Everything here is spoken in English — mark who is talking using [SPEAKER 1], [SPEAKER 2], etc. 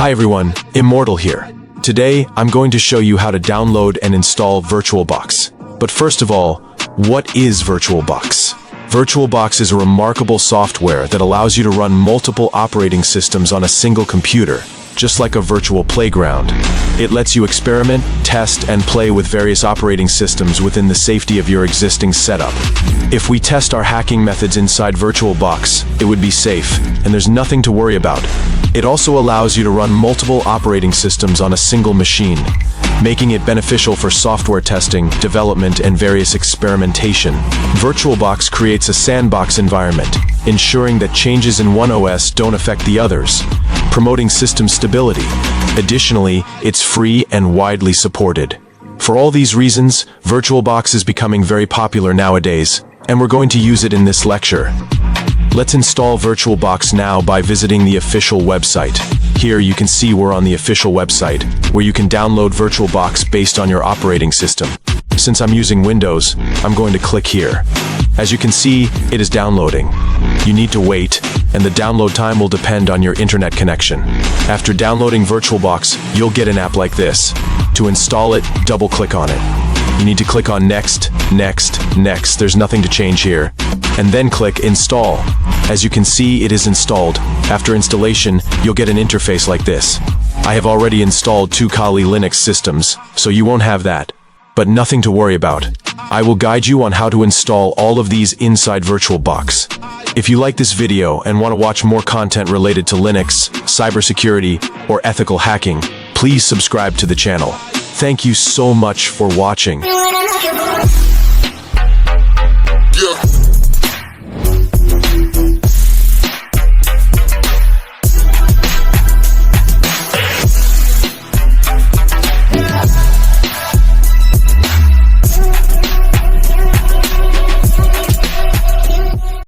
[SPEAKER 1] Hi everyone, Immortal here. Today, I'm going to show you how to download and install VirtualBox. But first of all, what is VirtualBox? VirtualBox is a remarkable software that allows you to run multiple operating systems on a single computer, just like a virtual playground. It lets you experiment, test, and play with various operating systems within the safety of your existing setup. If we test our hacking methods inside VirtualBox, it would be safe, and there's nothing to worry about. It also allows you to run multiple operating systems on a single machine, making it beneficial for software testing, development, and various experimentation. VirtualBox creates a sandbox environment, ensuring that changes in one OS don't affect the others, promoting system stability. Additionally, it's free and widely supported. For all these reasons, VirtualBox is becoming very popular nowadays, and we're going to use it in this lecture. Let's install VirtualBox now by visiting the official website. Here you can see we're on the official website, where you can download VirtualBox based on your operating system. Since I'm using Windows, I'm going to click here. As you can see, it is downloading. You need to wait, and the download time will depend on your internet connection. After downloading VirtualBox, you'll get an app like this. To install it, double-click on it. You need to click on Next, Next, Next. There's nothing to change here. And then click Install. As you can see, it is installed. After installation, you'll get an interface like this. I have already installed 2 Kali Linux systems, so you won't have that. But nothing to worry about. I will guide you on how to install all of these inside VirtualBox. If you like this video and want to watch more content related to Linux, cybersecurity, or ethical hacking, please subscribe to the channel. Thank you so much for watching.
[SPEAKER 2] Yeah.